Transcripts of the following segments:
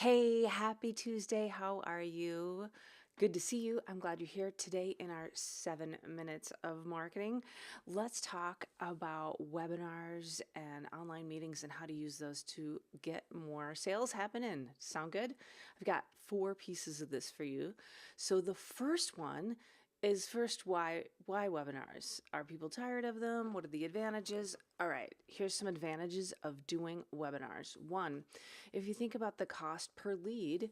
Hey, happy Tuesday. How are you? Good to see you. I'm glad you're here today in our 7 minutes of marketing. Let's talk about webinars and online meetings and how to use those to get more sales happening. Sound good? I've got four pieces of this for you. So the first one is first why webinars? Are people tired of them? What are the advantages? All right, here's some advantages of doing webinars. One, if you think about the cost per lead,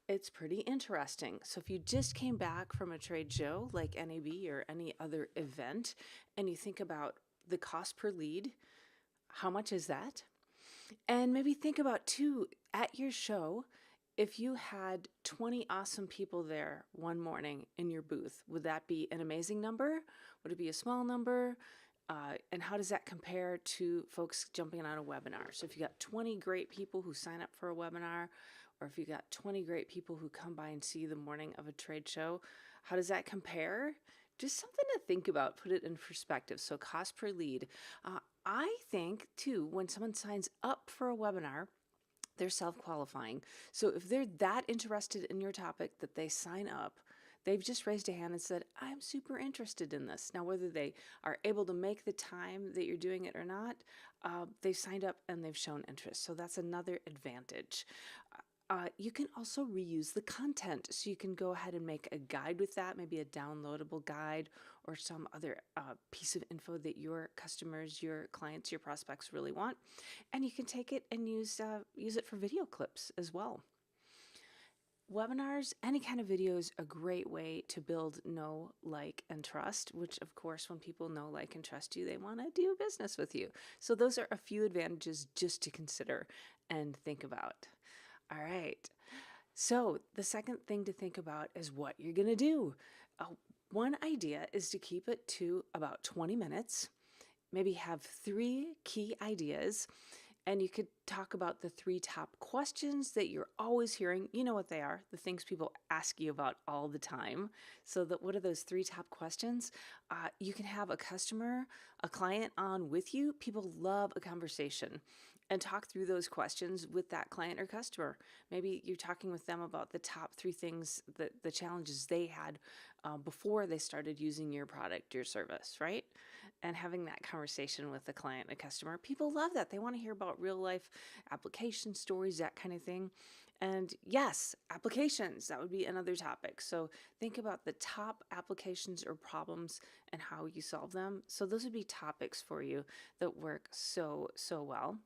it's pretty interesting. So if you just came back from a trade show like NAB or any other event and you think about the cost per lead, how much is that? And maybe think about too, at your show, if you had 20 awesome people there one morning in your booth, would that be an amazing number? Would it be a small number? And how does that compare to folks jumping on a webinar? So if you got 20 great people who sign up for a webinar, or if you got 20 great people who come by and see you the morning of a trade show, how does that compare? Just something to think about, put it in perspective. So cost per lead. I think too, when someone signs up for a webinar, they're self-qualifying. So if they're that interested in your topic that they sign up, they've just raised a hand and said, I'm super interested in this. Now, whether they are able to make the time that you're doing it or not, they've signed up and they've shown interest. So that's another advantage. You can also reuse the content. So you can go ahead and make a guide with that, maybe a downloadable guide or some other piece of info that your customers, your clients, your prospects really want. And you can take it and use it for video clips as well. Webinars, any kind of video is a great way to build know, like, and trust, which of course, when people know, like, and trust you, they want to do business with you. So those are a few advantages just to consider and think about. All right. So the second thing to think about is what you're going to do. One idea is to keep it to about 20 minutes, maybe have three key ideas, and you could talk about the three top questions that you're always hearing. You know what they are, the things people ask you about all the time. So what are those three top questions? You can have a customer, a client on with you. People love a conversation and talk through those questions with that client or customer. Maybe you're talking with them about the top three things, the challenges they had before they started using your product, your service, right? And having that conversation with the client and customer. People love that. They want to hear about real life application stories, that kind of thing. And yes, applications, that would be another topic. So think about the top applications or problems and how you solve them. So those would be topics for you that work so well.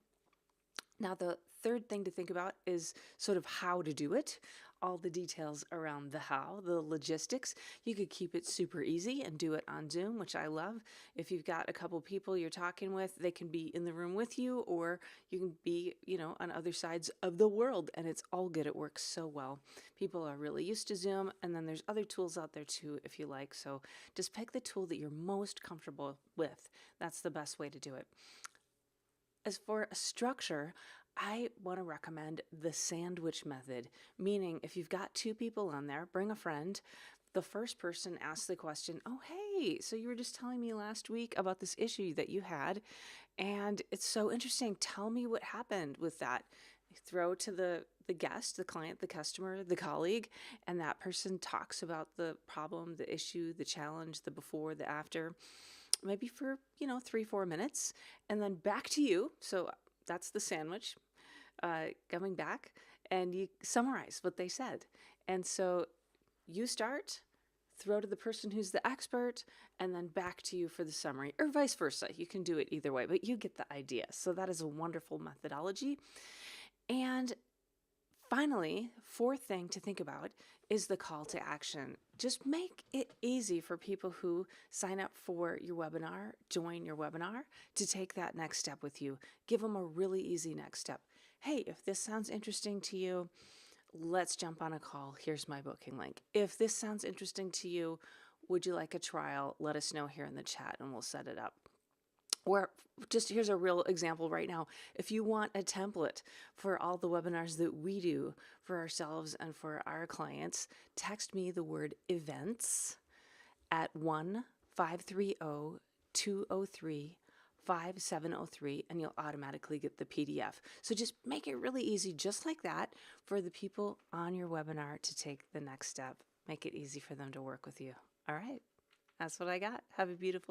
Now, the third thing to think about is sort of how to do it, all the details around the how, the logistics. You could keep it super easy and do it on Zoom, which I love. If you've got a couple people you're talking with, they can be in the room with you, or you can be, on other sides of the world, and it's all good. It works so well. People are really used to Zoom, and then there's other tools out there too, if you like. So just pick the tool that you're most comfortable with. That's the best way to do it. As for a structure, I want to recommend the sandwich method, meaning if you've got two people on there, bring a friend. The first person asks the question, oh, hey, so you were just telling me last week about this issue that you had, and it's so interesting. Tell me what happened with that. Throw to the guest, the client, the customer, the colleague, and that person talks about the problem, the issue, the challenge, the before, the after, maybe for 3-4 minutes, and then back to you. So that's the sandwich, coming back, and you summarize what they said. And so you start, throw to the person who's the expert, and then back to you for the summary, or vice versa. You can do it either way, but you get the idea. So that is a wonderful methodology. And finally, fourth thing to think about is the call to action. Just make it easy for people who sign up for your webinar, join your webinar, to take that next step with you. Give them a really easy next step. Hey, if this sounds interesting to you, let's jump on a call. Here's my booking link. If this sounds interesting to you, would you like a trial? Let us know here in the chat and we'll set it up. Or just here's a real example right now. If you want a template for all the webinars that we do for ourselves and for our clients, text me the word events at 1-530-203 5703 and you'll automatically get the PDF. So just make it really easy, just like that, for the people on your webinar to take the next step. Make it easy for them to work with you. All right. That's what I got. Have a beautiful